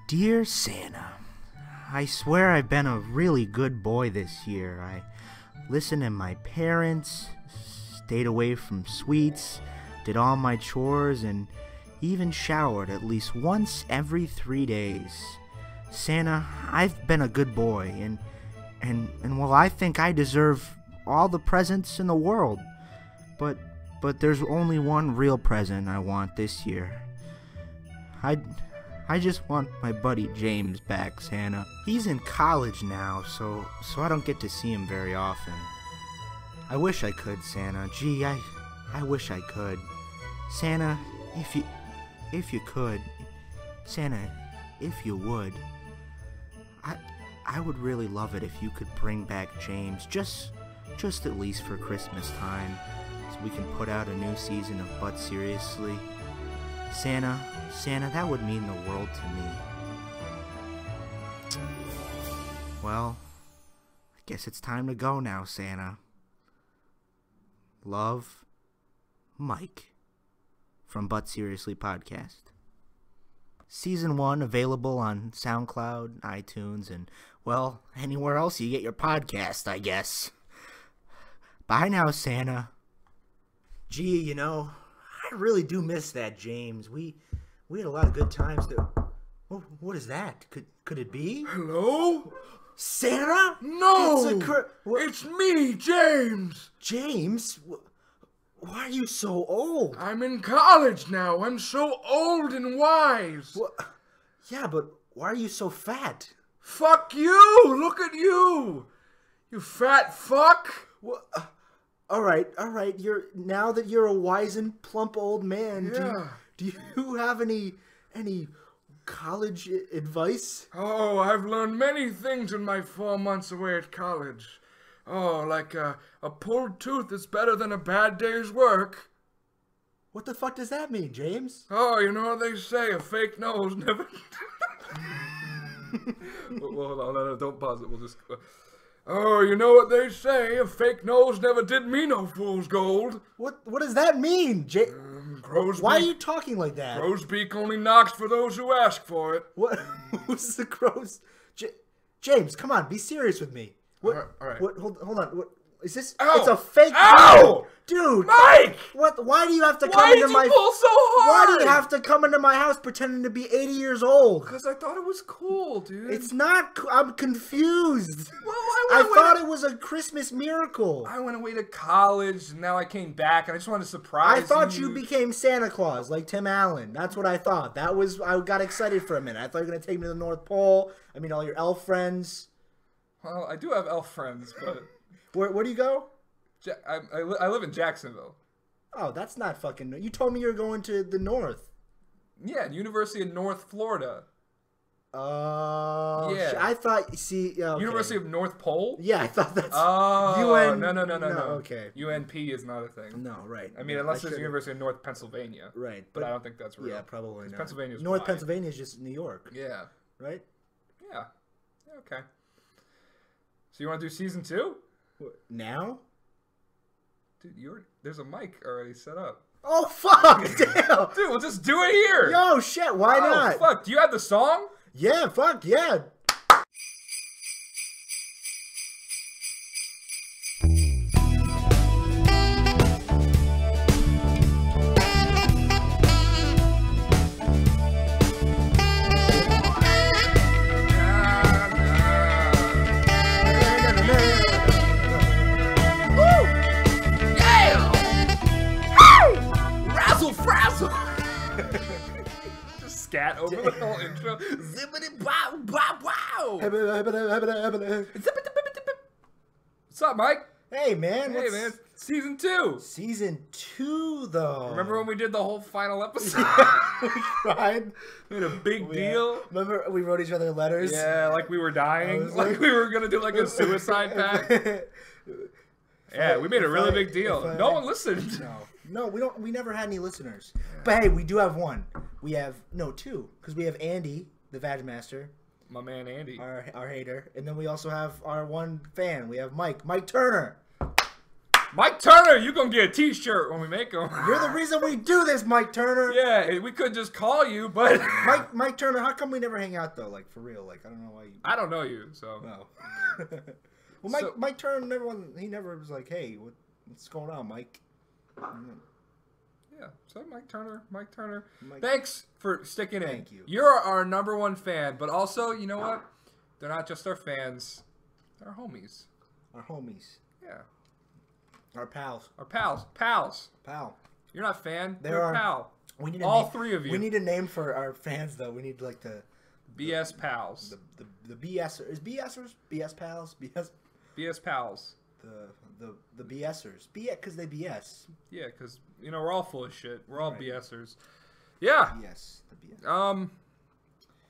Dear Santa, I swear I've been a really good boy this year. I listened to my parents, stayed away from sweets, did all my chores, and even showered at least once every 3 days. Santa, I've been a good boy, and well, I think I deserve all the presents in the world. But there's only one real present I want this year. I just want my buddy James back, Santa. He's in college now, so I don't get to see him very often. I wish I could, Santa. Gee, I wish I could. Santa, if you could. Santa, if you would. I would really love it if you could bring back James, just at least for Christmas time, so we can put out a new season of But Seriously. Santa, that would mean the world to me. Well, I guess it's time to go now, Santa. Love, Mike, from But Seriously Podcast. Season 1 available on SoundCloud, iTunes, and, well, anywhere else you get your podcast, I guess. Bye now, Santa. Gee, you know, I really do miss that James. We had a lot of good times there. Oh, what is that? Could it be? Hello? Santa? No! It's me, James! James? Why are you so old? I'm in college now. I'm so old and wise. What? Yeah, but why are you so fat? Fuck you! Look at you! You fat fuck! What? All right. Now that you're a wise and plump old man, yeah. Do you have any college advice? Oh, I've learned many things in my 4 months away at college. Oh, like a pulled tooth is better than a bad day's work. What the fuck does that mean, James? Oh, you know what they say, a fake nose never... well, hold on, no, don't pause it, we'll just... Oh, you know what they say, a fake nose never did me no fool's gold. What does that mean, Why are you talking like that? Crow's beak only knocks for those who ask for it. What? Who's the crow's... James, come on, be serious with me. What? All right. What? Hold on. What is this? Ow! It's a fake. Ow! Dude, Mike! What? Why do you have to come Why into did my? you pull so hard? Why do you have to come into my house pretending to be 80 years old? Because I thought it was cool, dude. It's not. I'm confused. Well, I thought it was a Christmas miracle. I went away to college, and now I came back, and I just wanted to surprise you. I thought you became Santa Claus, like Tim Allen. That's what I thought. I got excited for a minute. I thought you were gonna take me to the North Pole. I mean, all your elf friends. Well, I do have elf friends, but... Where do you go? I live in Jacksonville. Oh, that's not fucking... You told me you were going to the North. Yeah, University of North Florida. Oh, yeah. I thought... See, okay. University of North Pole? Yeah, I thought that's... Oh, no. Okay. UNP is not a thing. No, right. I mean, unless it's University of North Pennsylvania. Right. But I don't think that's real. Yeah, probably not. Pennsylvania's North Pennsylvania is just New York. Yeah. Right? Yeah. Okay. So you want to do season 2? Now? Dude, there's a mic already set up. Oh, fuck! Damn! Dude, we'll just do it here! Yo, shit, why not? Fuck, do you have the song? Yeah, fuck, yeah. Scat over the whole intro. Zippity bow bow wow. What's up, Mike? Hey, man. Hey, man. Season 2. Season 2, though. Remember when we did the whole final episode? We cried. Made a big deal. Remember we wrote each other letters? Yeah, like we were dying. Like we were going to do like a suicide pact. Yeah, we made a really big deal. No one listened. No, we never had any listeners. Yeah. But hey, we do have one. We have two, because we have Andy, the Vag Master. My man Andy. Our hater. And then we also have our one fan. We have Mike Turner. Mike Turner, you gonna get a T-shirt when we make them. You're the reason we do this, Mike Turner. Yeah, we could just call you, but Mike Turner, how come we never hang out though? Like for real? Like I don't know why. I don't know you, so. No. Well, Mike Turner never was like, hey, what's going on, Mike? Yeah, so Mike Turner. Mike. Thanks for sticking in. Thank you. You're our #1 fan, but also, you know what? They're not just our fans. They're our homies. Our homies. Yeah. Our pals. Our pals. Pals. Pal. You're not a fan. They're You're our a pal. We need all three of you. We need a name for our fans, though. We need like the BS pals. The BSers. Is BSers? BS pals? BS pals. The BSers. Because they BS. Yeah, because, you know, we're all full of shit. We're all right. BSers. Yeah. Yes. The BS.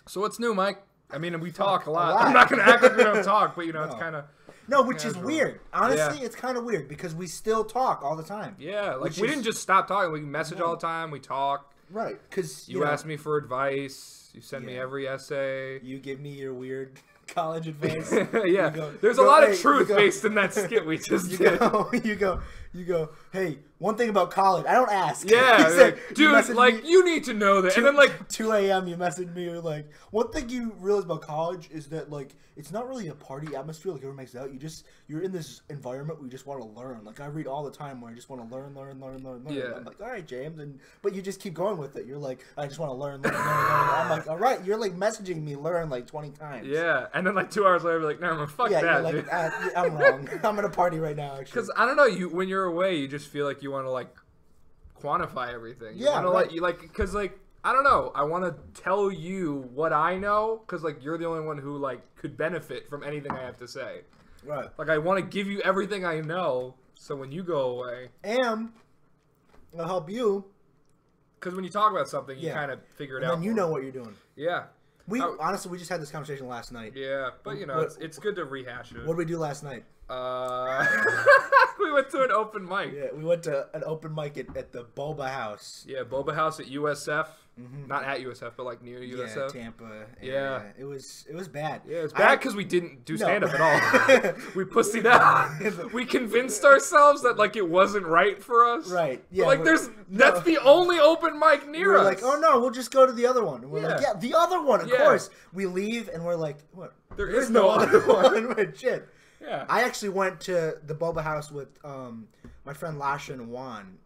So what's new, Mike? I mean, we talk a lot. I'm not going to act like we don't talk, but, you know, it's kind of... No, which is weird. Honestly, Yeah. it's kind of weird because we still talk all the time. Yeah, like Which we is- didn't just stop talking. We message all the time. We talk. Right. Because You ask me for advice. You send me Yeah. every essay. You give me your weird college advice. Yeah, go- there's you a go, lot "Hey," of truth you go- based in that skit we just did. You go, hey, one thing about college, I don't ask. Yeah, You said- like, you dude, messaged like me you need to know that. And then like 2 a.m. you messaged me, you're like, one thing you realize about college is that like it's not really a party atmosphere like everyone makes it out. You're in this environment where you just want to learn. Like I read all the time where I just want to learn. Yeah. I'm like, all right, James, but you just keep going with it. You're like, I just want to learn. I'm like, all right, you're like messaging me learn like 20 times. yeah, and then like 2 hours later, like no, fuck Yeah, that, you're dude. like, I'm wrong. I'm at a party right now, actually. Because I don't know, you when you're away, you just feel like you want to like quantify everything. You Yeah, wanna, right. like you like because like I don't know. I want to tell you what I know because like you're the only one who like could benefit from anything I have to say. Right. Like I want to give you everything I know, so when you go away, And I'll help you, because when you talk about something, you Yeah. kind of figure it and out. then you more. know what you're doing. Yeah. Honestly, we just had this conversation last night. Yeah, but you know, What- it's good to rehash it. What did we do last night? We went to an open mic. Yeah, we went to an open mic at the Boba House. Yeah, Boba House at USF. Not at USF, but like near USF. Yeah, Tampa. Yeah. It was bad. Yeah, it's bad because we didn't do stand up at all. We pussied out. We convinced ourselves that like it wasn't right for us. Right. But, Yeah. like that's the only open mic near we're us. like, oh no, we'll just go to the other one. And we're like, Yeah. yeah, the other one, of Yeah. course. We leave and we're like, what? There There's is no other one. We're shit. Yeah. I actually went to the Boba House with my friend Lasha and Juan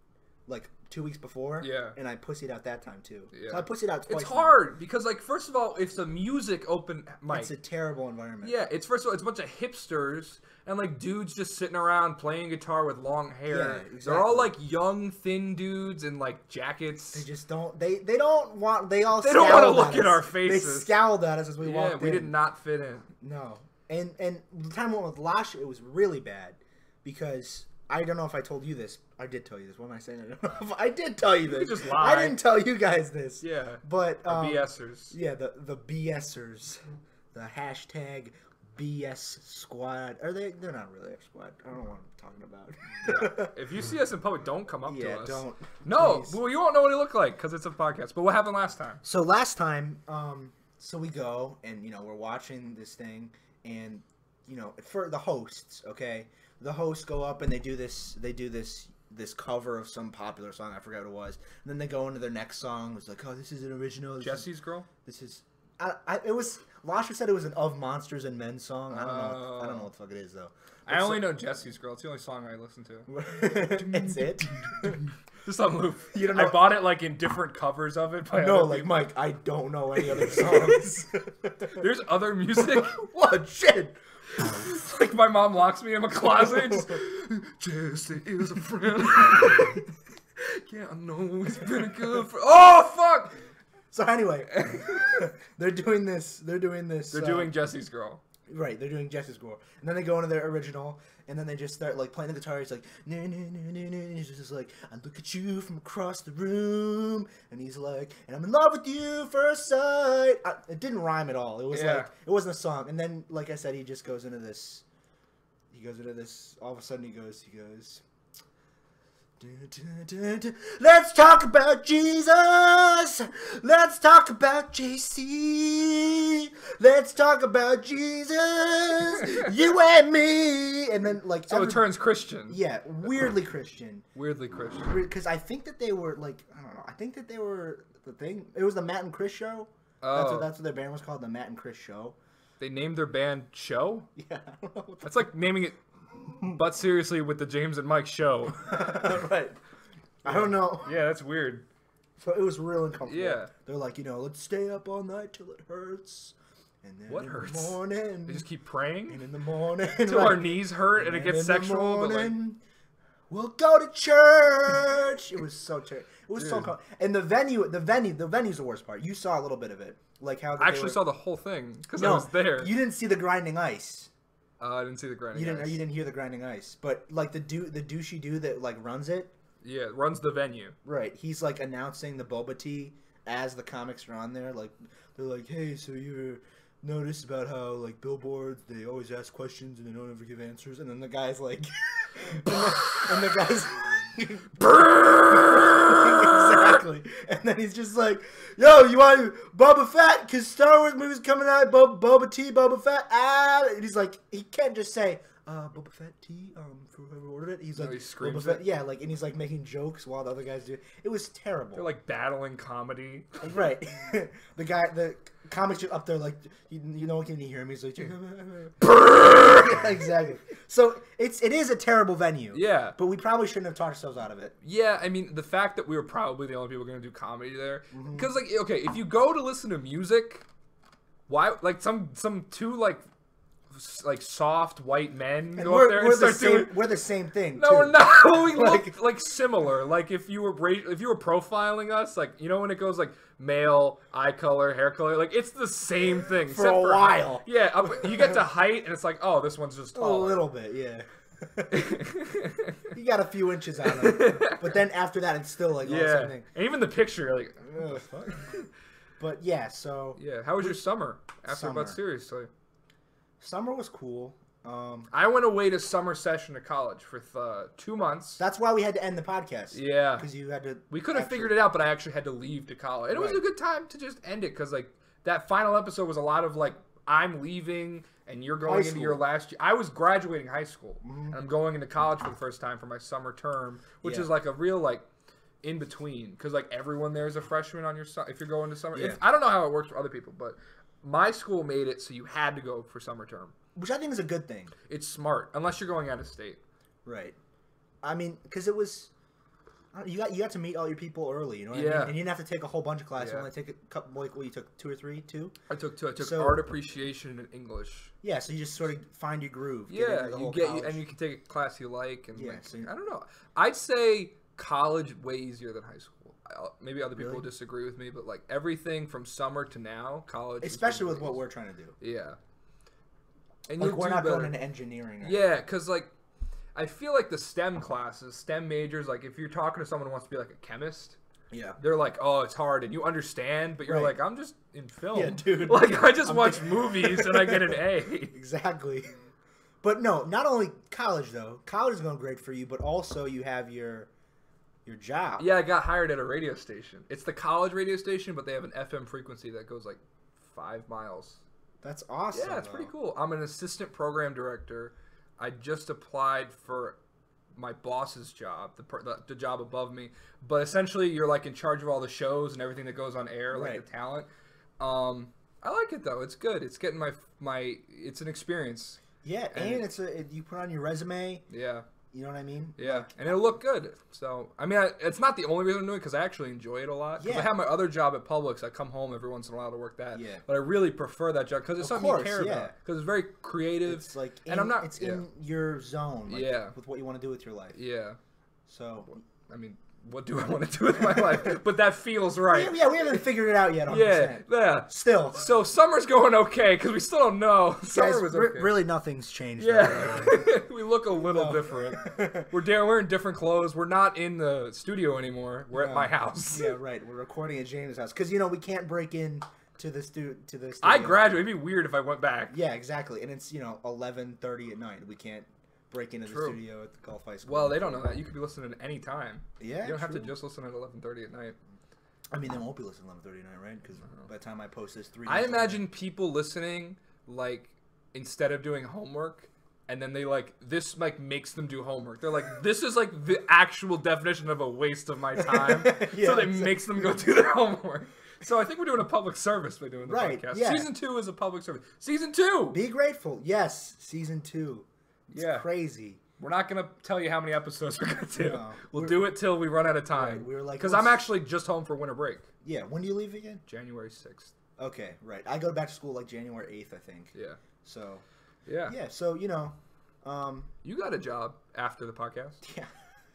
like 2 weeks before. Yeah. And I pussied out that time too. Yeah. So I pussied out twice. It's now. hard because like first of all, it's a music open mic. It's a terrible environment. Yeah, it's first of all, it's a bunch of hipsters and like dudes just sitting around playing guitar with long hair. Yeah, exactly. They're all like young, thin dudes in like jackets. They just don't. They don't want. They all. They don't wanna scowled look at us. our faces. They scowled at us as we walked in. we did not fit in. No, and the time I went with Lasha, it was really bad because I don't know if I told you this. I did tell you this. What am I saying? I don't know if I did tell you this. just lie. I didn't tell you guys this. Yeah. But BSers. Yeah, the BSers, the hashtag BS squad. Are they? They're not really a squad. I don't know what I'm talking about. If you see us in public, don't come up to Yeah, us. don't. No, please. well, you won't know what he looked like because it's a podcast. But what happened last time? So last time, so we go and we're watching this thing, and for the hosts, okay, the hosts go up and they do this cover of some popular song. I forgot what it was. And then they go into their next song. It's like, oh, this is an original. Jesse's Girl. This is. It was. Lasha said it was an Of Monsters and Men song. I don't know what the fuck it is though. I only know Jesse's Girl. It's the only song I listen to. It's it. Just on loop. You don't know- I bought it like in different covers of it. By No, other like people. Mike, I don't know any other songs. There's other music. What shit? Like my mom locks me in my closet. And just, Jesse is a friend. Yeah, I know he's been a good friend. Oh fuck! So anyway, they're doing this. They're doing Jesse's Girl. Right, they're doing Jesse's Girl, and then they go into their original, and then they just start like playing the guitar. It's like no, and he's just like, I look at you from across the room, and he's like, and I'm in love with you first sight. It didn't rhyme at all. It was Yeah. like it wasn't a song. And then, like I said, he just goes into this. He goes into this. All of a sudden, he goes. Let's talk about Jesus. Let's talk about JC. me. Let's talk about Jesus, you and me. And then like So it turns Christian. yeah, weirdly Christian. Weirdly Christian. Because I think that they were like I don't know. I think that they were the thing. It was the Matt and Chris show. Oh. That's what their band was called, the Matt and Chris show. They named their band Show? Yeah, I don't know what That's like naming it But Seriously with the James and Mike Show. right. I don't know. Yeah, that's weird. So it was real uncomfortable. Yeah. They're like, let's stay up all night till it hurts. And then What in hurts? the morning. They just keep And praying in the morning. till right, our knees hurt and it gets in sexual. The But like, morning, we'll go to church. It was so It was so Dude. and the venue's the worst part. You saw a little bit of it. Like how I actually saw the whole thing because I was there. You didn't see the grinding ice. I didn't see the grinding. You ice. didn't hear the grinding ice. But like the douchey dude that like runs it, Yeah, runs the venue. right? He's like announcing the boba tea as the comics are on there. Like they're like, "Hey, so you notice about how like billboards they always ask questions and they don't ever give answers?" And then the guy's like, and the guy's exactly. And then he's just like, "Yo, you want Boba Fett? Cause Star Wars movies coming out. Boba tea, Boba Fett." And he's like, he can't just say Boba Fett tea for whoever ordered it. He's No, like, he screams Boba Fett, it. yeah, like, and he's like making jokes while the other guys do it. It was terrible. They're like battling comedy. Right. the comics just up there like, you know, can you hear him? He's like, exactly. So it is a terrible venue. Yeah. But we probably shouldn't have talked ourselves out of it. Yeah, I mean, the fact that we were probably the only people going to do comedy there. Mm-hmm. Because, like, okay, if you go to listen to music, why, like, some two, like soft white men And go up there and start doing... we're the same thing. No, too. we're not. We Like- look, like, similar. Like, if you were profiling us, like, you know when it goes, like, male, eye color, hair color, like, it's the same thing. For a while. Yeah, you get to height, and it's like, oh, this one's just A taller. little bit, yeah. You got a few inches on him, but then after that, it's still like all the Yeah, same thing. and even the picture, like, Ugh, fuck. But yeah, so yeah. How was your summer? After Summer. But Seriously. summer was cool. I went away to summer session at college for 2 months. That's why we had to end the podcast. Yeah. because you had to. We could have figured it out, but I actually had to leave to college. And it was Right. a good time to just end it because, like, that final episode was a lot of, like, I'm leaving and you're going into your school. last year. I was graduating high school and I'm going into college for the first time for my summer term, which Yeah. is, like, a real, like, in between because, like, everyone there is a freshman on your if you're going to summer. Yeah. I don't know how it works for other people, but my school made it so you had to go for summer term. Which I think is a good thing. It's smart, unless you're going out of state. Right. I mean, because it was. You got to meet all your people early, you know what I Yeah. mean? And you didn't have to take a whole bunch of classes. Yeah. You only take a couple, like, what, you took 2 or 3? 2? I took So- art appreciation and English. Yeah, so you just sort of find your groove. get Yeah, into the you whole get college. and you can take a class you like, and Yeah, like, so you- I don't know. I'd say college way easier than high school. Maybe other people Really? disagree with me, but like everything from summer to now, college. has Especially been with what way we're trying to do. easier. Yeah. And Like, you'll we're do not better. going into engineering. Or Yeah, because like I feel like the STEM classes, STEM majors, like if you're talking to someone who wants to be like a chemist, Yeah. they're like, oh, it's hard, and you understand, but you're Right. like, I'm just in film. Yeah, dude. Like I just watch movies and I get an A. Exactly. But no, not only college though. College is going great for you, but also you have your job. Yeah, I got hired at a radio station. It's the college radio station, but they have an FM frequency that goes like 5 miles. That's awesome. Yeah, it's pretty though. cool. I'm an assistant program director. I just applied for my boss's job, the job above me. But essentially, you're like in charge of all the shows and everything that goes on air, like Right. the talent. I like it though. It's good. It's getting my. It's an experience. Yeah, and you put on your resume. Yeah. You know what I mean? Yeah, and it'll look good. So, I mean, it's not the only reason I'm doing it because I actually enjoy it a lot. Because Yeah. I have my other job at Publix. I come home every once in a while to work that. Yeah. But I really prefer that job because it's Of something course, you care yeah. about. Because it's very creative. It's like And I'm not- it's yeah. in your zone. Like, Yeah. With what you want to do with your life. Yeah. So. I mean, what do I want to do with my life? But that feels right. Yeah, we haven't figured it out yet. 100%. Yeah. Yeah. Still. So summer's going okay because we still don't know. Summer Guys, was okay. really nothing's changed. Yeah. We look a little No. different. We're in different clothes. We're not in the studio anymore. We're at No. my house. Yeah, right. We're recording at James' house because we can't break in to the studio. I graduated. It'd be weird if I went back. Yeah, exactly. And it's 11:30 at night. We can't break into True. the studio at the Gulf High School. Well, they don't know that. You could be listening at any time. Yeah, You don't have to true. just listen at 11:30 at night. I mean, they won't be listening at 11:30 tonight, right? Because by the time I post this, 3. I imagine people listening, like, instead of doing homework, and then they, like, this, like, makes them do homework. They're like, this is, like, the actual definition of a waste of my time. So that makes them go do their homework. So I think we're doing a public service by doing the podcast. Yeah. Season 2 is a public service. Season 2! Be grateful. Yes, season 2. It's crazy. We're not going to tell you how many episodes we're going to do. No, we'll do it till we run out of time. Right, we were like, because I'm actually just home for winter break. Yeah, when do you leave again? January 6th. Okay, right. I go back to school like January 8th, I think. Yeah. So, yeah. Yeah, so, you know. You got a job after the podcast. Yeah,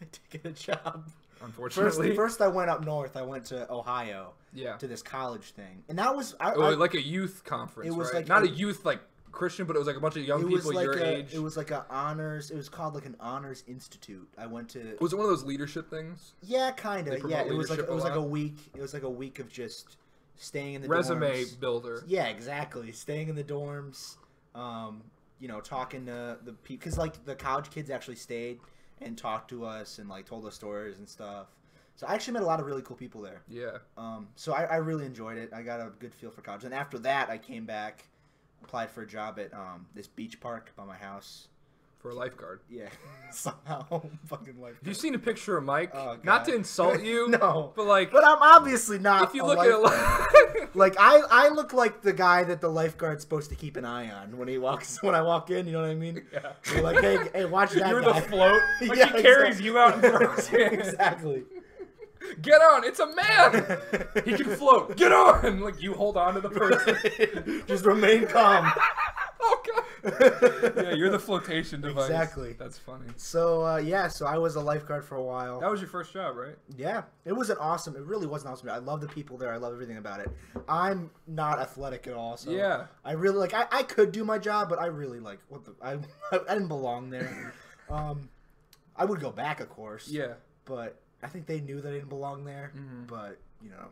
I did get a job. Unfortunately. First I went up north. I went to Ohio. Yeah. To this college thing. And that was... like a youth conference, it was right? like Not a youth, like, Christian, but it was like a bunch of young people like your age. It was like an honors... It was called like an honors institute. I went to... Was it one of those leadership things? Yeah, kind of. Yeah, it was like a a week. It was like a week of just staying in the resume dorms. builder. Yeah, exactly. Staying in the dorms. You know, talking to the people, because like the college kids actually stayed and talked to us and like told us stories and stuff. So I actually met a lot of really cool people there. Yeah. So I really enjoyed it. I got a good feel for college. And after that, I came back, applied for a job at this beach park by my house. For a lifeguard. Yeah. Somehow, fucking lifeguard. Have you seen a picture of Mike? Oh, God. Not to insult you. No. But like. But I'm obviously not. If you look at like I look like the guy that the lifeguard's supposed to keep an eye on when I walk in. You know what I mean? Yeah. You're like, hey, watch that You're guy. the float. Like Yeah, he carries you out and throws you. Exactly. Get on! It's a man. He can float. Get on! Like you hold on to the person. Just remain calm. Oh god. Yeah, you're the flotation device. Exactly. That's funny. So so I was a lifeguard for a while. That was your first job, right? Yeah, it was it really was an awesome job. I love the people there. I love everything about it. I'm not athletic at all, so Yeah. I really like. I could do my job, but I really like I didn't belong there. I would go back, of course. Yeah. But I think they knew that I didn't belong there. Mm-hmm. But you know,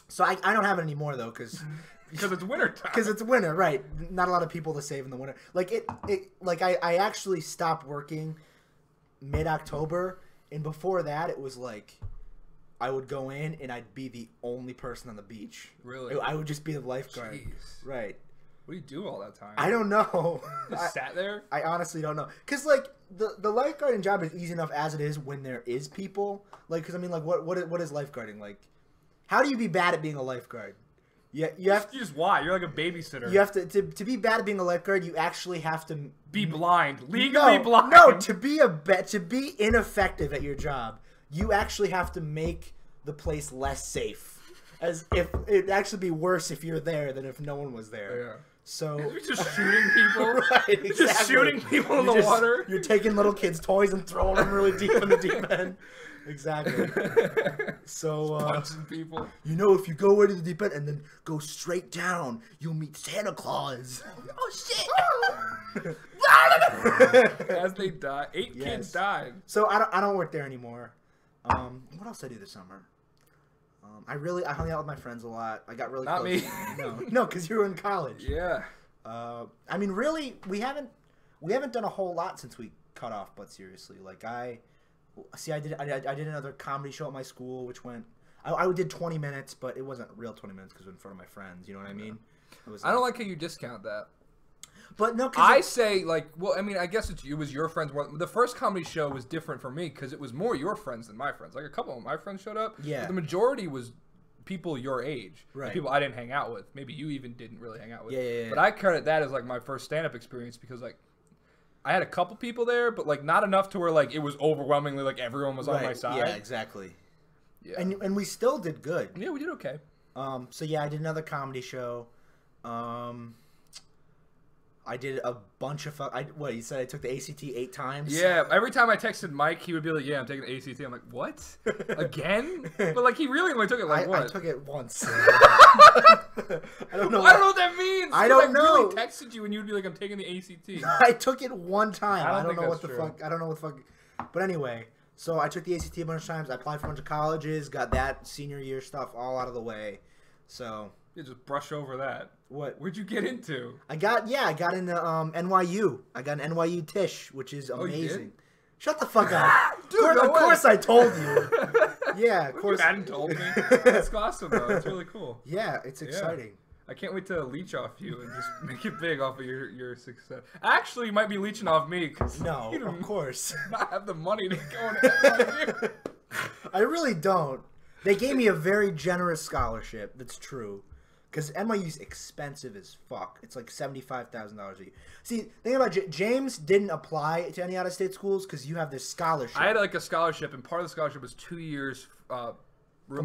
so I don't have it anymore though, because it's winter time. Because it's winter, right? Not a lot of people to save in the winter. Like I actually stopped working mid-October, and before that, it was like I would go in and I'd be the only person on the beach. Really? I would just be the lifeguard. Jeez. Right. What do you do all that time? I don't know. Just sat there? I honestly don't know. Because, like, the lifeguarding job is easy enough as it is when there is people. Like, because, I mean, like, what is lifeguarding? Like, how do you be bad at being a lifeguard? You just why? You're like a babysitter. You have to be bad at being a lifeguard. You actually have to be blind, legally blind. No, to be ineffective at your job, you actually have to make the place less safe. As if it'd actually be worse if you're there than if no one was there. Yeah. So you're just shooting people. Right, exactly. Just shooting people in the water. You're taking little kids' toys and throwing them really deep in the deep end. Exactly. So, punching people. You know, if you go into the deep end and then go straight down, you'll meet Santa Claus. Oh shit! As they die, 8 kids died. So I don't work there anymore. What else did I do this summer? I hung out with my friends a lot. I got really Not close. me. No, because you were in college. Yeah. I mean, really, we haven't done a whole lot since we cut off. But seriously, like I did another comedy show at my school, which went. I did 20 minutes, but it wasn't real 20 minutes because it was in front of my friends. You know what I mean? I don't like how you discount that. But no, I say like, well, I mean, I guess it was your friends. The first comedy show was different for me because it was more your friends than my friends. Like a couple of my friends showed up. Yeah. But the majority was people your age. Right. People I didn't hang out with. Maybe you even didn't really hang out with. Yeah. But I credit that as like my first stand-up experience because like I had a couple people there, but like not enough to where like it was overwhelmingly like everyone was on my side. Yeah, exactly. Yeah. And we still did good. Yeah, we did okay. So yeah, I did another comedy show. I did a bunch of what you said I took the ACT 8 times. Yeah, every time I texted Mike, he would be like, "Yeah, I'm taking the ACT." I'm like, "What? Again?" But like he really only took it like what? I took it once. I don't know. I don't know what that means. I don't know. I really texted you and you'd be like, "I'm taking the ACT." I took it one time. I don't know what the true. fuck. I don't know what the fuck. But anyway, so I took the ACT a bunch of times. I applied for a bunch of colleges, got that senior year stuff all out of the way. So you just brush over that. What? Where'd you get into? I got into NYU. I got an NYU Tisch, which is amazing. Oh, you did? Shut the fuck up. Dude, of course I told you. Yeah, of course. You hadn't told me. That's awesome, though. It's really cool. Yeah, it's exciting. I can't wait to leech off you and just make it big off of your success. Actually, you might be leeching off me because No, you do of course. not have the money to go into NYU. I really don't. They gave me a very generous scholarship. That's true. Because NYU's expensive as fuck. It's like $75,000 a year. See, think about James didn't apply to any out-of-state schools because you have this scholarship. I had like a scholarship, and part of the scholarship was 2 years room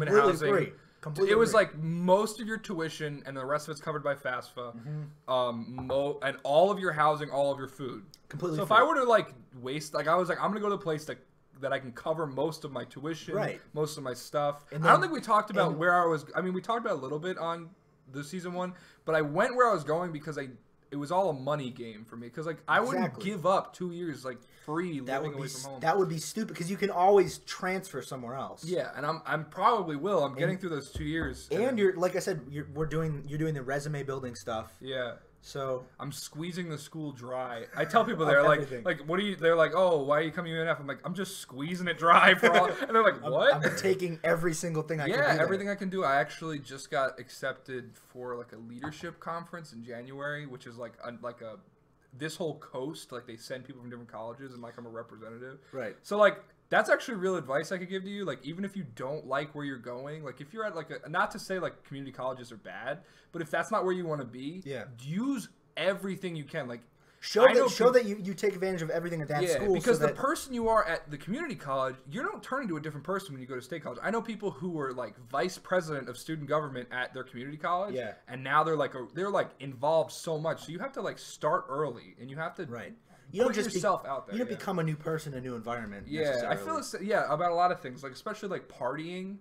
and Completely housing. free. Completely It was free. like most of your tuition, and the rest of it's covered by FAFSA. And all of your housing, all of your food. Completely So if free. I were to like waste, like I was like, I'm gonna go to a place that I can cover most of my tuition, Right. most of my stuff. And I don't then- think we talked about where I was. I mean, we talked about it a little bit on the season 1, but I went where I was going because it was all a money game for me. Because like I wouldn't Exactly. give up 2 years like free that living would away be from home. that would be stupid because you can always transfer somewhere else. Yeah, and I'm probably will. I'm getting through those 2 years. And you're like I said, you're doing the resume building stuff. Yeah. So I'm squeezing the school dry. I tell people they're like, everything. what do you? They're like, oh, why are you coming to UNF? I'm like, I'm just squeezing it dry for all. And they're like, what? I'm taking every single thing I can do. Yeah, there. everything I can do. I actually just got accepted for like a leadership conference in January, which is like a this whole coast. Like they send people from different colleges, and like I'm a representative. Right. So like that's actually real advice I could give to you. Like even if you don't like where you're going, like if you're at like not to say like community colleges are bad, but if that's not where you want to be, Yeah. use everything you can. Like Show that you take advantage of everything at that school. because so the that, person you are at the community college, you don't turn into a different person when you go to state college. I know people who were like vice president of student government at their community college, Yeah. and now they're like involved so much. So you have to like start early, and you have to right. You don't put just yourself out there. You don't become a new person, a new environment. Yeah, I feel about a lot of things, like especially like partying.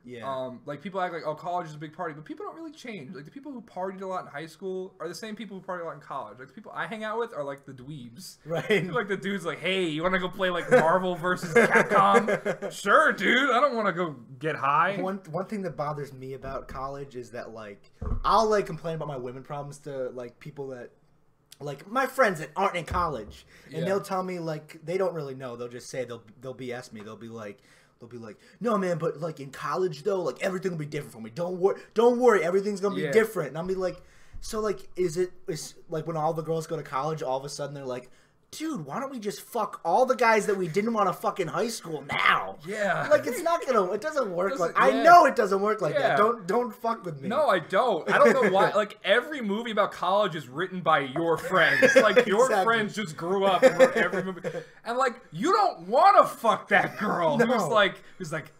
Yeah. Like people act like, oh, college is a big party, but people don't really change. Like the people who partied a lot in high school are the same people who party a lot in college. Like the people I hang out with are like the dweebs. Right. Like the dude's like, hey, you want to go play like Marvel versus Capcom? Sure, dude. I don't want to go get high. One thing that bothers me about college is that like I'll like complain about my women problems to like people that like my friends that aren't in college, and Yeah. they'll tell me like they don't really know. They'll just say they'll BS me. They'll be like, no man, but like in college though, like everything will be different for me. Don't worry, everything's gonna be Yeah. different. And I'll be like, so like is like when all the girls go to college, all of a sudden they're like, dude, why don't we just fuck all the guys that we didn't want to fuck in high school now? Yeah. Like it doesn't work like I yeah. know it doesn't work like Yeah. that. Don't fuck with me. No, I don't. I don't know why. Like every movie about college is written by your friends. Like your Exactly. friends just grew up and wrote every movie. And like you don't want to fuck that girl No. who's like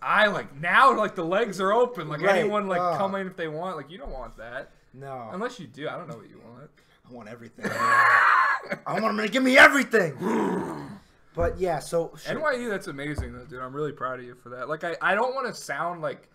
I like now like the legs are open. Like Right. anyone like Ugh. come in if they want. Like you don't want that. No. Unless you do. I don't know what you want. I want everything. I want them to give me everything. But yeah, so NYU, that's amazing though, dude. I'm really proud of you for that. Like I don't want to sound like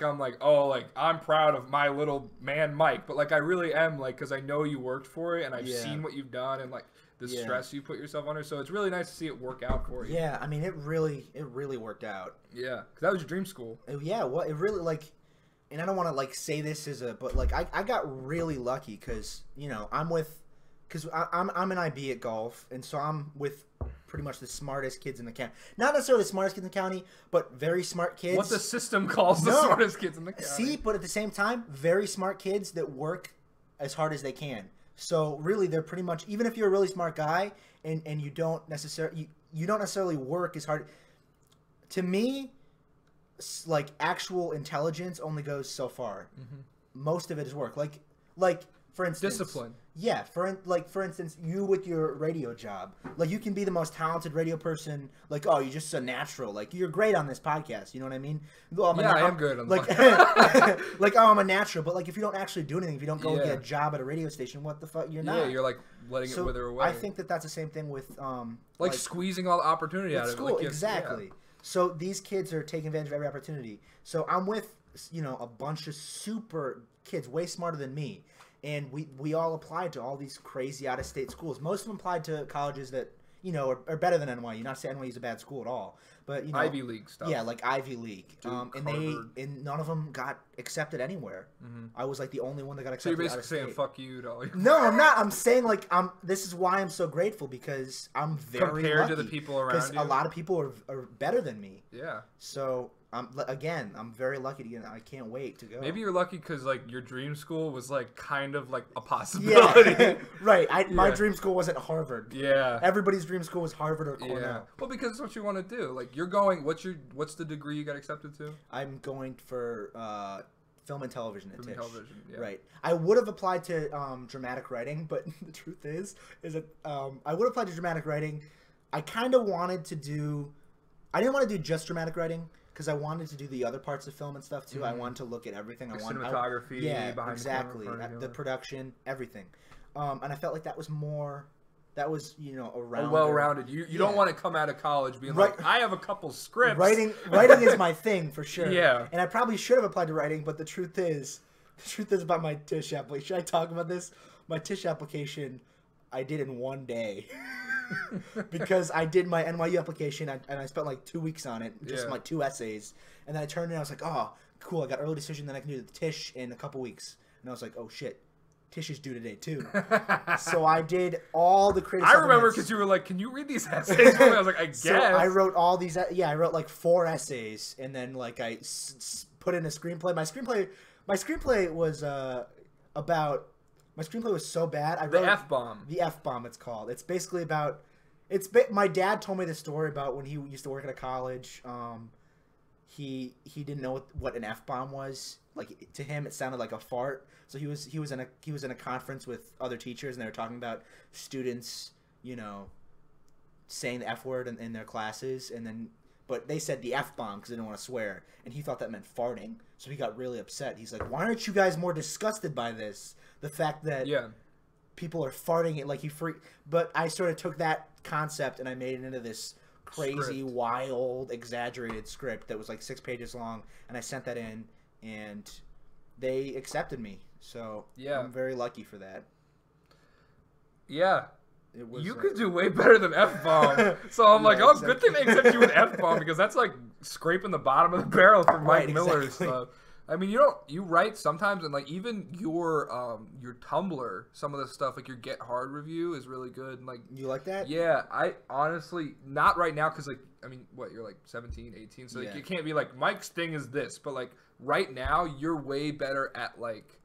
I'm like, oh, like I'm proud of my little man Mike, but like I really am, like, because I know you worked for it and I've Yeah. seen what you've done and like the Yeah. stress you put yourself under. So it's really nice to see it work out for you. yeah, I mean it really worked out. Yeah, because that was your dream school. Yeah, well, it really like, and I don't want to like say this as a, but like I got really lucky because I'm an IB at golf, and so I'm with pretty much the smartest kids in the county. Not necessarily the smartest kids in the county, but very smart kids. What the system calls the No. smartest kids in the county. See, but at the same time, very smart kids that work as hard as they can. So really, they're pretty much, even if you're a really smart guy and you don't necessarily work as hard. To me, like actual intelligence only goes so far. Most of it is work. Like for instance, Discipline. Yeah, for instance, you with your radio job, like you can be the most talented radio person. Like, oh, you're just a natural. Like, you're great on this podcast. You know what I mean? Well, I am good on the like, oh, I'm a natural. But like, if you don't actually do anything, if you don't go Yeah. get a job at a radio station, what the fuck? You're not. Yeah, you're like letting it So wither away. I think that's the same thing with like squeezing all the opportunity out at of school. it. Like, Exactly. Yeah. So these kids are taking advantage of every opportunity. So I'm with a bunch of super kids, way smarter than me. And we all applied to all these crazy out-of-state schools. Most of them applied to colleges that, are better than NYU. Not to say NYU is a bad school at all, but Ivy League stuff. Yeah, like Ivy League. Duke, and none of them got accepted anywhere. I was like the only one that got So accepted. you're basically saying fuck you to all your No, I'm not. I'm saying like this is why I'm so grateful, because I'm very compared lucky, to the people around you. a lot of people are better than me. Yeah. So I'm very lucky to get. I can't wait to go. Maybe you're lucky because like your dream school was like kind of like a possibility. Yeah, right. My dream school wasn't Harvard. Yeah. Everybody's dream school was Harvard or Cornell. Yeah. Well, because it's what you want to do. Like you're going. What's the degree you got accepted to? I'm going for film and television at Film Tisch. and television. Yeah. Right. I would have applied to dramatic writing, but the truth is that I would have applied to dramatic writing. I kind of wanted to do. I didn't want to do just dramatic writing, because I wanted to do the other parts of film and stuff too. I wanted to look at everything. Like cinematography, behind exactly. the camera, The production, everything. And I felt like that was more. That was around. Well-rounded. You don't want to come out of college being Right. like, I have a couple scripts. Writing is my thing for sure. Yeah. And I probably should have applied to writing, but the truth is about my Tisch application. Should I talk about this? My Tisch application, I did in one day. Because I did my NYU application and I spent like 2 weeks on it, just like 2 essays, and then I turned in. I was like, oh, cool! I got early decision. Then I can do the Tisch in a couple weeks, and I was like, oh shit, Tisch is due today too. So I did all the creative. I remember because you were like, can you read these essays for me? I was like, I guess. So I wrote all these. Yeah, I wrote like 4 essays, and then like I put in a screenplay. My screenplay was about. My screenplay was so bad. I wrote the F-bomb. The F-bomb, it's called. It's basically about. My dad told me this story about when he used to work at a college. He didn't know what an F-bomb was. Like to him, it sounded like a fart. So he was in a conference with other teachers, and they were talking about students, saying the F word in their classes, but they said the F-bomb because they didn't want to swear, and he thought that meant farting. So he got really upset. He's like, "Why aren't you guys more disgusted by this? The fact that people are farting it like he freak." But I sort of took that concept and I made it into this crazy, wild, exaggerated script that was like 6 pages long, and I sent that in, and they accepted me. So I'm very lucky for that. Yeah. It was, you could do way better than F-bomb. So I'm like, oh, good thing they accept you with F-bomb, because that's like scraping the bottom of the barrel for Mike Miller's stuff. I mean, you write sometimes, and like even your Tumblr, some of the stuff, like your Get Hard review is really good. And like, you like that? Yeah, I honestly, not right now, because like, I mean, what, you're like 17, 18, so like, you can't be like, Mike's thing is this, but like right now you're way better at like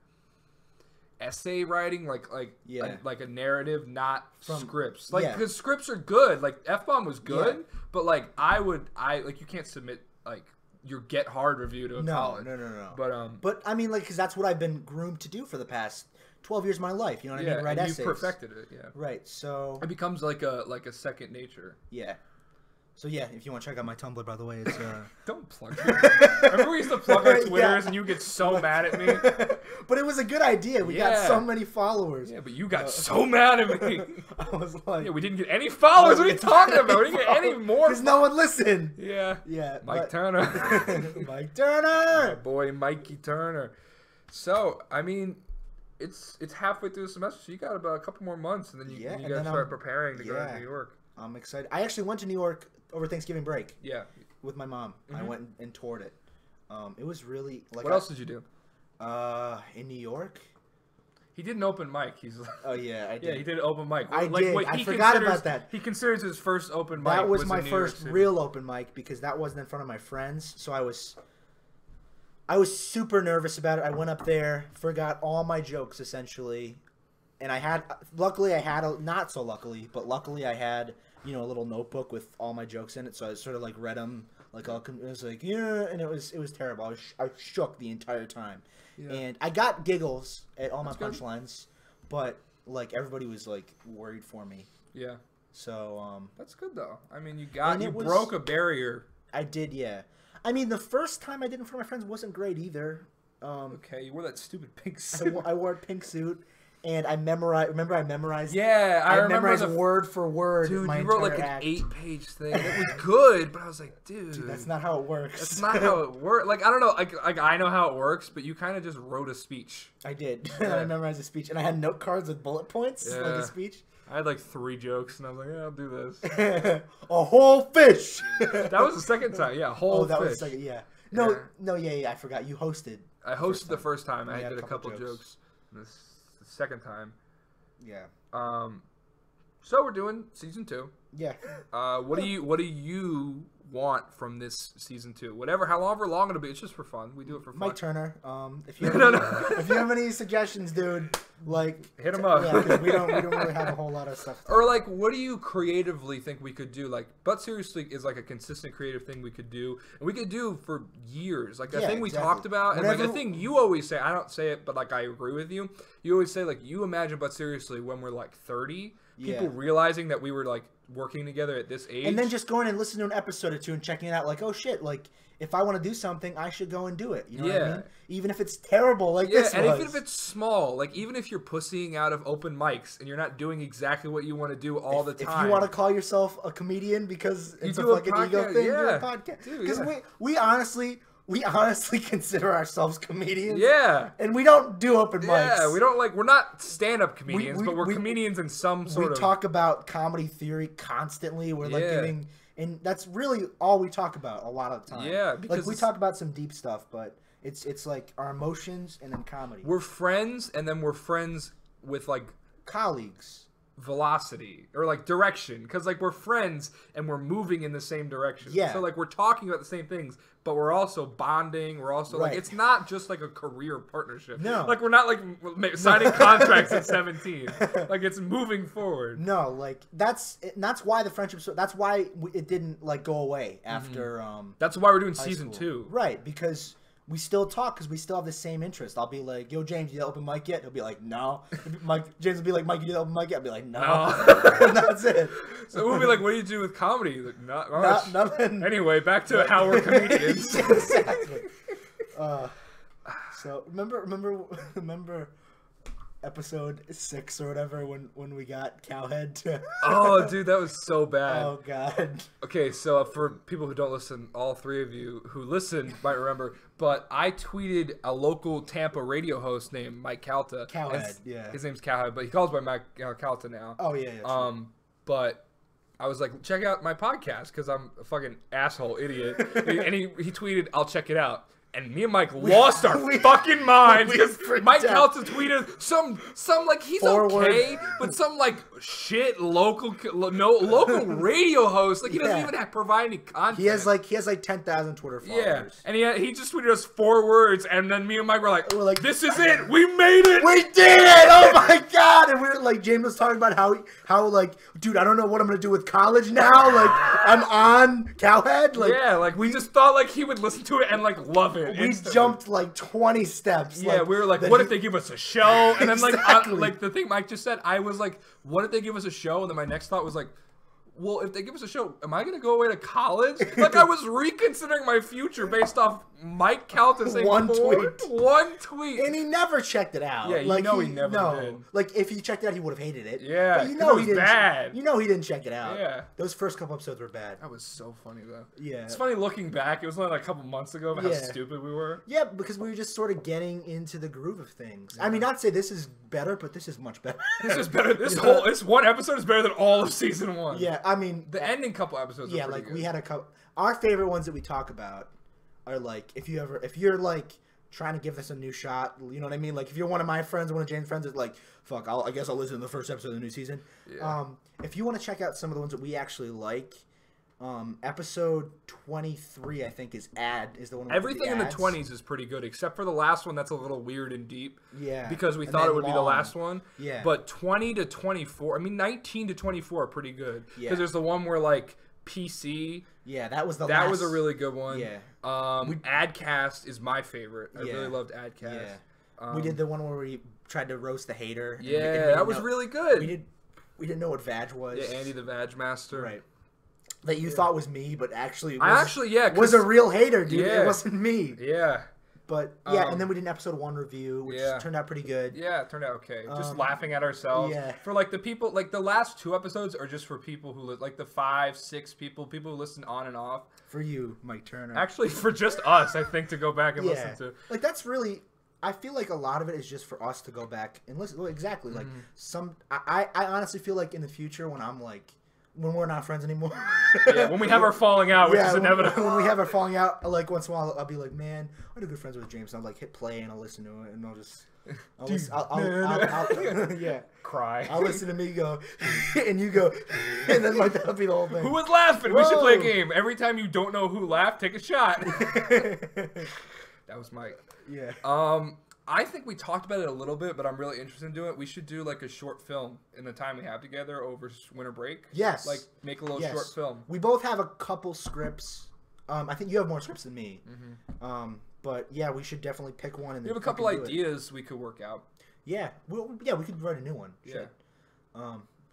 essay writing, like a narrative, not scripts. Like, because scripts are good. Like F-bomb was good, but like you can't submit like your Get Hard review to a college. No. But I mean, like, because that's what I've been groomed to do for the past 12 years of my life. You know what I mean? Write essays. You've perfected it. Yeah. Right. So it becomes like a second nature. Yeah. So yeah, if you want to check out my Tumblr, by the way, it's Don't plug it. Remember we used to plug our Twitters and you get so mad at me? But it was a good idea. We got so many followers. Yeah, but you got so mad at me. I was like... Yeah, we didn't get any followers. What are you talking about? We didn't get any more. Because no one listened. Yeah. Yeah. Mike Turner. Mike Turner. My boy Mikey Turner. So, I mean, it's halfway through the semester, so you got about a couple more months, and then you got to start preparing to go to New York. I'm excited. I actually went to New York over Thanksgiving break. Yeah. With my mom. I went and toured it. It was really like. What else did you do? In New York. He did an open mic. He's like, oh yeah, I did. Yeah, he did an open mic. I did. I forgot about that. He considers his first open mic. That was my first real open mic because that wasn't in front of my friends. So I was super nervous about it. I went up there, forgot all my jokes essentially, and luckily I had not so luckily, but luckily I had a little notebook with all my jokes in it. So I sort of like read them. Like it was like and it was terrible. I shook the entire time, and I got giggles at all my punchlines, but like everybody was like worried for me. Yeah. So that's good though. I mean, you broke a barrier. I did, yeah. I mean, the first time I did it in front of my friends wasn't great either. Okay, you wore that stupid pink suit. I wore a pink suit, and I memorized. Remember, I memorized. Yeah, I remember memorized word for word. Dude, my you wrote like entire an act. 8-page thing. It was good, but I was like, dude, That's not how it works. That's not how it works. Like, I don't know. Like I know how it works, but you kind of just wrote a speech. I did. Yeah. I memorized a speech, and I had note cards with bullet points, like Yeah. a speech. I had like 3 jokes, and I was like, yeah, I'll do this. A whole fish. That was the second time. Yeah, whole that fish. was second. Yeah. Yeah. Yeah. I forgot. You hosted. I hosted the first time. I You had did a a couple couple jokes. And the second time. Yeah. So we're doing season 2. Yeah. What do you want from this season 2? Whatever, however long it'll be. It's just for fun. We do it for fun. Mike Turner. If you have No, any, no. if you have any suggestions, dude, like Hit 'em up. Yeah, 'cause we don't really have a whole lot of stuff. Or like, what do you creatively think we could do? Like, But Seriously is like a consistent creative thing we could do, and we could do for years. Like the Yeah, thing we exactly. talked about, and like Whenever- the thing you always say. I don't say it, but like I agree with you. You always say like you imagine But Seriously when we're like 30, people Yeah. realizing that we were like working together at this age, And then just going and listening to an episode or two and checking it out, like, oh shit, like if I want to do something, I should go and do it. You know what I Yeah. mean? Even if it's terrible, like yeah, this and was. even if it's small, like even if you're pussying out of open mics and you're not doing exactly what you want to do all the time. If you want to call yourself a comedian because it's a do a fucking ego podcast, thing, do a yeah. podcast. Dude, Because yeah. we honestly consider ourselves comedians. yeah. And we don't do open mics. Yeah, we don't like. We're not stand-up comedians, we- but we're we- comedians in some sort We of. talk about comedy theory constantly. We're like Yeah. giving, and that's really all we talk about a lot of the time. Yeah, like because we it's- talk about some deep stuff, but it's like our emotions and then comedy. We're friends, and then we're friends with like colleagues. velocity or like direction, because like we're friends and we're moving in the same direction. Yeah. So like we're talking about the same things, but we're also bonding. We're also like Right. it's not just like a career partnership. No. Like we're not like signing contracts at 17. Like it's moving forward. No, like that's why the friendship. That's why it didn't like go away after. That's why we're doing high season school. 2. Right, because we still talk because we still have the same interest. I'll be like, "Yo, James, you did open mic yet?" He'll be like, "No." James will be like, "Mike, you did open mic yet?" I'll be like, "No." No. That's it. So we'll be like, what do you do with comedy? Like, not much. Nothing. Anyway, back to how we're comedians. Exactly. So remember episode 6 or whatever when we got Cowhead to. Oh, dude, that was so bad. Oh God. Okay, so for people who don't listen, all 3 of you who listen might remember, but I tweeted a local Tampa radio host named Mike Calta. Cowhead, yeah. His name's Cowhead, but he calls by Mike Calta now. Oh yeah. True. But I was like, check out my podcast because I'm a fucking asshole idiot. And he tweeted, I'll check it out. And me and Mike lost our fucking minds we because freaked Mike out. Calta tweeted some like he's Forward. okay, but some like shit local radio host, like he doesn't Yeah. even provide any content. He has like 10,000 Twitter followers. yeah, and he just tweeted us 4 words, and then me and Mike were like, We're like, this is it, we made it. We did it! Oh my God! And we were like, James was talking about how like, dude, I don't know what I'm gonna do with college now. Like, I'm on Cowhead. Like, yeah, like we just thought like he would listen to it and like love it. we instantly. jumped like 20 steps. Yeah, we were like, that what he- if they give us a show? And then Exactly. like the thing Mike just said, I was like, what if they give us a show? And then my next thought was like, well, if they give us a show, am I gonna go away to college? Like I was reconsidering my future based off Mike Calta saying One tweet. One tweet. And he never checked it out. Yeah, you like, know he never did. Like, if he checked it out, he would have hated it. Yeah, but you 'cause know it was he didn't. bad. You know he didn't check it out. Yeah. Those first couple episodes were bad. That was so funny though. Yeah. It's funny looking back. It was only like a couple months ago about how Yeah. stupid we were. Yeah, because we were just sort of getting into the groove of things. I mean, not to say this is better, but this is much better. This is better. This Yeah. this one episode is better than all of season 1. Yeah, I mean, The ending couple episodes. yeah, were pretty like good. we had a couple. Our favorite ones that we talk about are like if you're like trying to give this a new shot, you know what I mean? Like if you're one of my friends, one of James' friends, it's like fuck. I guess I'll listen to the first episode of the new season. Yeah. If you want to check out some of the ones that we actually like, episode 23 I think is the one. With Everything in the ads. 20s is pretty good, except for the last one that's a little weird and deep. Yeah. Because we And thought then it would be the long. last one. Yeah. But 20 to 24, I mean 19 to 24 are pretty good. Because Yeah. there's the one where like PC, Yeah, that was the that last. was a really good one. Yeah. Adcast is my favorite. I Yeah. really loved Adcast. Yeah. We did the one where we tried to roast the hater. and we Yeah, didn't that was know- really good. We didn't know what Vag was. Yeah, Andy the Vag Master. Right. That you thought was me, but actually I actually, yeah, 'cause- was a real hater, dude. Yeah. It wasn't me. Yeah. But yeah, and then we did an episode 1 review, which turned out pretty good. Yeah, it turned out okay. Just laughing at ourselves. Yeah. For like the people, like the last 2 episodes are just for people who like the 5, 6 people who listen on and off. For you, Mike Turner. Actually, for just us, I think, to go back and listen to. Like that's really. I feel like a lot of it is just for us to go back and listen. Well, exactly. Like I honestly feel like in the future when I'm like. When we're not friends anymore. Yeah, when we have our falling out, which is inevitable. When we have our falling out, like once in a while, I'll be like, man, I'm good friends with James. And I'll like hit play and I'll listen to it and I'll just, yeah, cry. I'll listen to me go, and you go, and then like that'll be the whole thing. Who was laughing? Whoa. We should play a game. Every time you don't know who laughed, take a shot. That was Mike. Yeah. I think we talked about it a little bit, but I'm really interested in doing it. We should do like a short film in the time we have together over winter break. Yes. Like make a little short film. We both have a couple scripts. I think you have more scripts than me. But yeah, we should definitely pick one. And we have a couple ideas we could work out. Yeah. We could write a new one. Yeah.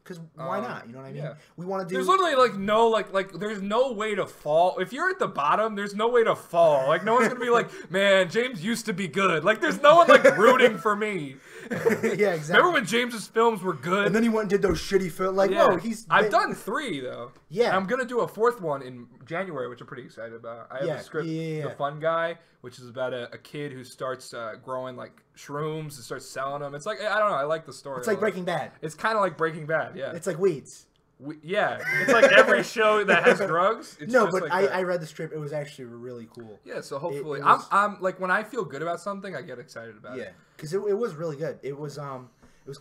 Because why not? You know what I mean? Yeah. We want to do. There's literally like no like there's no way to fall. If you're at the bottom, there's no way to fall. Like no one's gonna be like, man, James used to be good. Like there's no one like rooting for me. Yeah, exactly. Remember when James's films were good? And then he went and did those shitty films. Like, whoa, I've done 3 though. Yeah. And I'm gonna do a 4th one in January, which I'm pretty excited about. I have a script, The Fun Guy, which is about a kid who starts growing like shrooms and starts selling them. It's like I don't know. I like the story. It's like Breaking Bad. It's kind of like Breaking Bad. Yeah. It's like weeds. It's like every show that has drugs. It's no, just but like I read the strip. It was actually really cool. Yeah, so hopefully, was, I'm like when I feel good about something, I get excited about it. Yeah, because it was really good. It was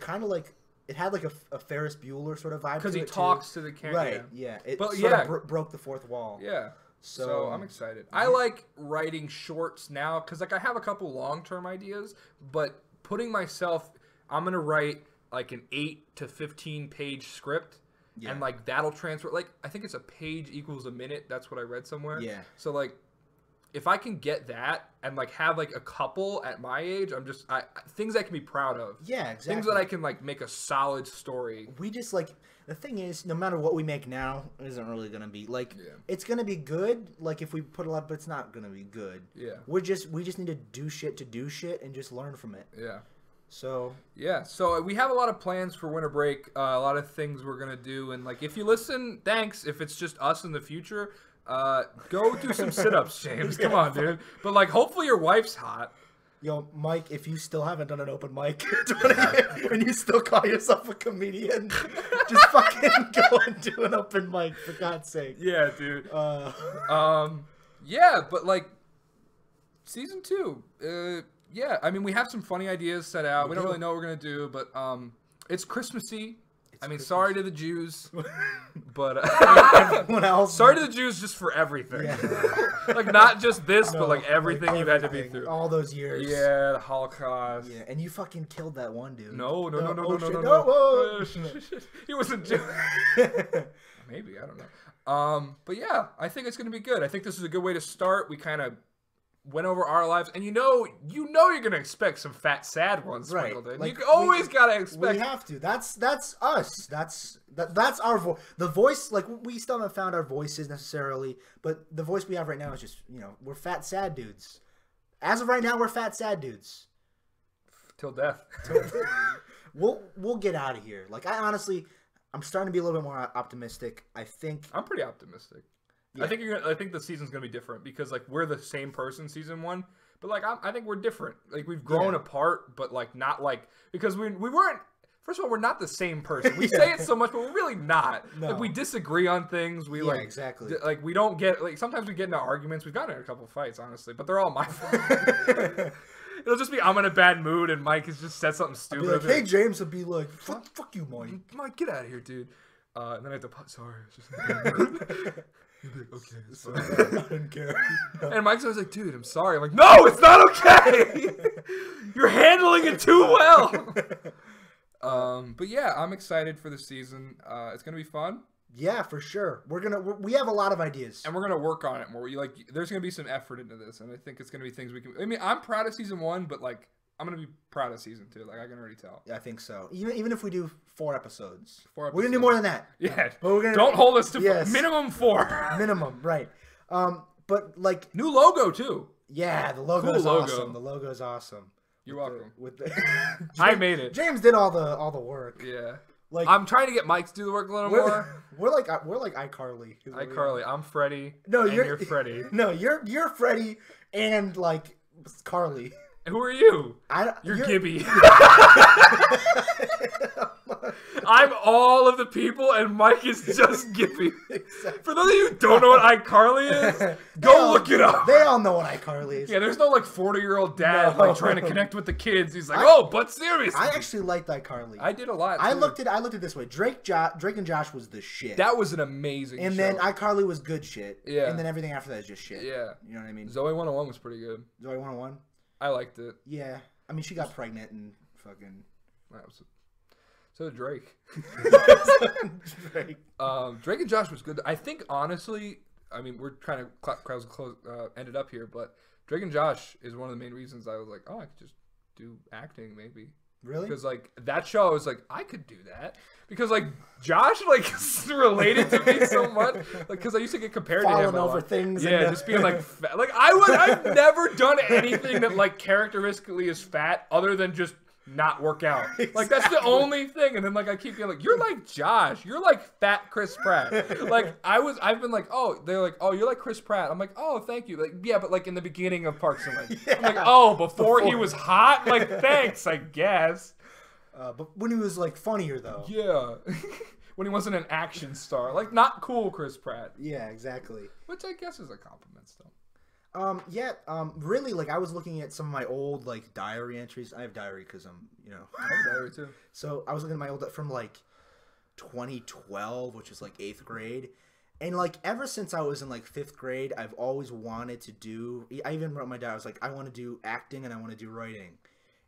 kind of like it had like a Ferris Bueller sort of vibe. Because he talks to the camera. Right. Yeah. It broke the fourth wall. Yeah. So I'm excited. I like writing shorts now because like I have a couple long-term ideas, but putting myself, I'm gonna write like an 8 to 15 page script. Yeah. And like that'll transfer. Like I think it's a page equals a minute. That's what I read somewhere. Yeah. So like, if I can get that and like have like a couple at my age, I'm just things I can be proud of. Yeah, exactly. Things that I can like make a solid story. We just like the thing is, no matter what we make now, it isn't really gonna be like it's gonna be good. Like if we put a lot, but it's not gonna be good. Yeah. We just need to do shit and just learn from it. Yeah. So so we have a lot of plans for winter break, a lot of things we're gonna do, and like if you listen, thanks. If it's just us in the future, go do some sit-ups, James. Come on, dude. But like, hopefully your wife's hot. Yo, Mike, if you still haven't done an open mic and you still call yourself a comedian, just fucking go and do an open mic for God's sake. Yeah, dude. Yeah, but like season 2. Yeah, I mean, we have some funny ideas set out. We don't really know what we're going to do, but it's Christmassy. Sorry to the Jews, but everyone else. Sorry to the Jews just for everything. Yeah. Like, not just this, but like everything you've had to be through. All those years. Yeah, the Holocaust. Yeah, and you fucking killed that one dude. No. He wasn't Jewish. Maybe, I don't know. But yeah, I think it's going to be good. I think this is a good way to start. We kind of went over our lives, and you know you're gonna expect some fat sad ones sprinkled in. Like, you always gotta expect. We have to. That's us. That's our voice. The voice, like we still haven't found our voices necessarily, but the voice we have right now is just we're fat sad dudes. As of right now, we're fat sad dudes. Till death. We'll get out of here. Like I'm starting to be a little bit more optimistic. I think I'm pretty optimistic. Yeah. I think the season's gonna be different because like we're the same person season 1, but like I think we're different. Like we've grown apart, but like not like because we weren't. First of all, we're not the same person. We say it so much, but we're really not. No. Like we disagree on things. We like exactly. Like we don't get like sometimes we get into arguments. We've gotten in a couple fights, honestly, but they're all my fault. It'll just be I'm in a bad mood and Mike has just said something stupid. Like, hey, James would be like, fuck you, Mike. Mike, get out of here, dude. And then I have to sorry. It's just a bad mood. Like, okay, it's fine. I don't care. No. And Mike's always like, dude, I'm sorry. I'm like, no, it's not okay. You're handling it too well. But yeah, I'm excited for the season. It's gonna be fun. Yeah, for sure. We have a lot of ideas, and we're gonna work on it more. There's gonna be some effort into this, and I think it's gonna be things we can. I mean, I'm proud of season 1, but like, I'm gonna be proud of season 2. Like I can already tell. Yeah, I think so. Even if we do 4 episodes, 4 episodes. We're gonna do more than that. Yeah, but don't hold us to minimum 4. Minimum, right? But like new logo too. Yeah, the logo's Cool logo. awesome. The logo's awesome. You're welcome. With the I made it. James did all the work. Yeah. Like I'm trying to get Mike to do the work a little more. we're like iCarly. is what we are. iCarly, I'm Freddie. No, and you're you're Freddie. No, you're Freddie and like Carly. Who are you? You're you're Gibby. I'm all of the people, and Mike is just Gibby. For those of you who don't know what iCarly is, go look it up. They all know what iCarly is. Yeah, there's no like 40-year-old dad No. like trying to connect with the kids. He's like, oh, but seriously. I actually liked iCarly. I did a lot. I too. looked at it this way. Drake and Josh was the shit. That was an amazing and show. then iCarly was good shit. Yeah. And then everything after that is just shit. Yeah. You know what I mean? Zoe 101 was pretty good. Zoe 101? I liked it. Yeah. I mean, she got pregnant and fucking. So did Drake. Drake. Drake and Josh was good. I think honestly, I mean, we're trying to end it up here, but Drake and Josh is one of the main reasons I was like, oh, I could just do acting maybe. Really? Because like that show, I was like, I could do that because like Josh like related to me so much, like because I used to get compared to him Falling a over lot. things. Yeah, just being like fat. Like I've never done anything that like characteristically is fat other than just not work out. Like that's the only thing. And then like I keep being like, you're like Josh. You're like fat Chris Pratt. Like I've been like, oh, they're like, oh, you're like Chris Pratt. I'm like, oh, thank you. Like, yeah, but like in the beginning of Parks and Rec. Yeah. I'm like, oh, before he was hot? Like, thanks, I guess. But when he was like funnier though. Yeah. When he wasn't an action star. Like not cool Chris Pratt. Yeah, exactly. Which I guess is a compliment still. Really, like I was looking at some of my old like diary entries. I have diary because I'm, I have a diary too. So I was looking at my old from like 2012, which is like 8th grade, and like ever since I was in like 5th grade, I've always wanted to do. I even wrote my diary. I was like, I want to do acting and I want to do writing.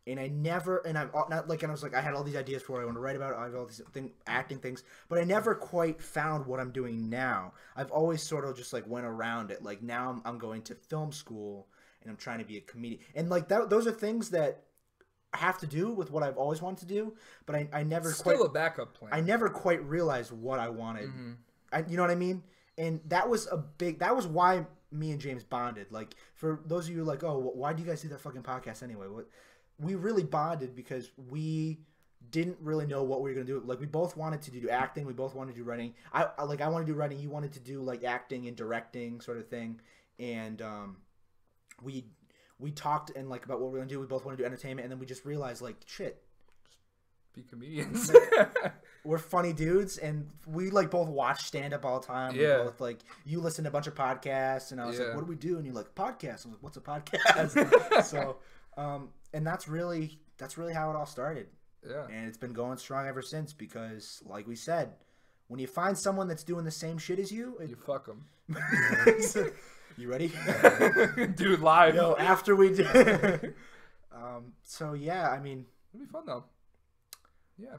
And I never, and I'm not like, and I was like, I had all these ideas for what I want to write about. I have all these acting things, but I never quite found what I'm doing now. I've always sort of just like went around it. Like now I'm going to film school and I'm trying to be a comedian. And like those are things that have to do with what I've always wanted to do, but I never Still a backup plan. I never quite realized what I wanted. You know what I mean? And that was why me and James bonded. Like for those of you like, oh, why do you guys do that fucking podcast anyway? We really bonded because we didn't really know what we were gonna do. Like we both wanted to do acting, we both wanted to do writing. I wanted to do writing, you wanted to do like acting and directing sort of thing. And we talked and like about what we're gonna do. We both want to do entertainment, and then we just realized like shit. Be comedians. We're funny dudes, and we like both watch stand up all the time. Yeah. We both, like you listen to a bunch of podcasts, and I was like, what do we do? And you're like, podcast. I was like, what's a podcast? So and that's really how it all started. Yeah. And it's been going strong ever since because, like we said, when you find someone that's doing the same shit as you, You fuck them. You ready? Dude, live. Yo, after we do. So yeah, I mean, It'll be fun though. Yeah.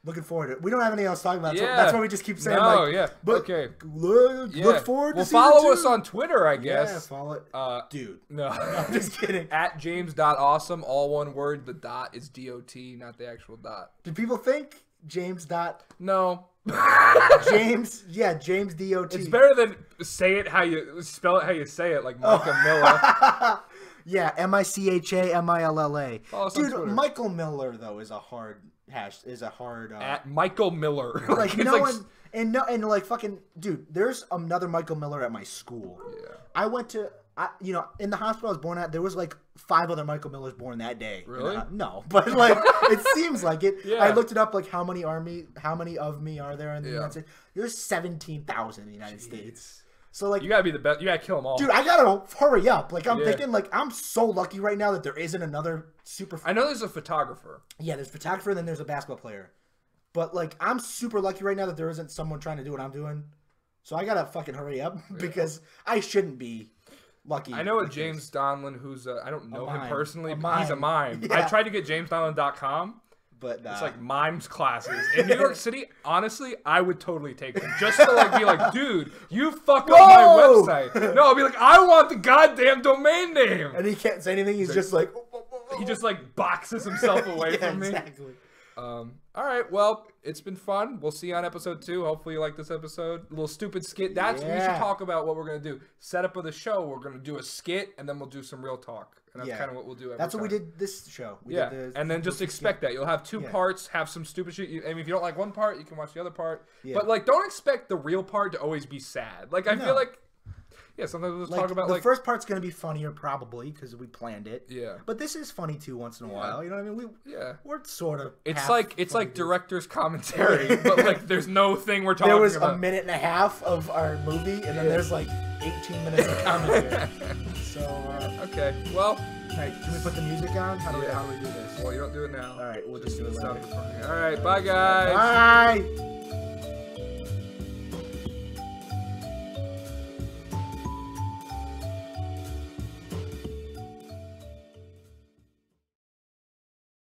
looking forward to it. We don't have anything else to talk about. So Yeah. that's why we just keep saying No, like, yeah. but Okay. look Yeah. forward to Well, season follow 2. us on Twitter, I guess. Yeah, follow it. Dude. No. I'm just kidding. At James.awesome, all one word. The dot is D-O-T, not the actual dot. Did people think James dot No. James? Yeah, James DOT. It's better than spell it how you say it, like Micah Miller. Yeah, MICHAMILLA. Follow us on Dude, Twitter. Michael Miller though is a hard At Michael Miller. like it's no like, one and like fucking dude. There's another Michael Miller at my school. Yeah. I went to in the hospital I was born at. There was like 5 other Michael Millers born that day. Really? No, but like it seems like it. Yeah. I looked it up. Like how many of me are there in the Yeah. United States? There's 17,000 in the United States. So like, You gotta be the best. You gotta kill them all. dude, I gotta hurry up. Like I'm Yeah. thinking, like I'm so lucky right now that there isn't another super. I know there's a photographer. Yeah, there's a photographer and then there's a basketball player. But like I'm super lucky right now that there isn't someone trying to do what I'm doing. So I gotta fucking hurry up because I shouldn't be lucky. I know a like James this. Donlin who's I don't know him mime. personally, A but he's a mime. mime. Yeah. I tried to get JamesDonlin.com. But It's like mimes classes in New York City. Honestly, I would totally take them just to like be like, dude, you fuck up my Whoa! website. No, I'll be like, I want the goddamn domain name. and he can't say anything. He's just like He just like boxes himself away yeah, from me. exactly. All right, well, it's been fun. We'll see you on episode 2. Hopefully you like this episode. A little stupid skit. We should talk about what we're gonna do. Setup of the show. We're gonna do a skit, and then we'll do some real talk. And that's kind of what we'll do. That's what we did this show. We did and then just expect that you'll have 2 parts. Have some stupid shit. I mean, if you don't like one part, you can watch the other part. Yeah. But like, don't expect the real part to always be sad. Like, I feel like. Yeah, sometimes we'll just talk about the first part's gonna be funnier probably because we planned it. Yeah, but this is funny too once in a while. You know what I mean? We're sort of. It's like director's commentary, but like there's no thing we're talking about. There was a minute and a half of our movie, and then there's like 18 minutes of commentary. So okay, well, hey, can we put the music on? How do we do this? Well, you don't do it now. All right, we'll just do it later. All right, bye guys. Bye.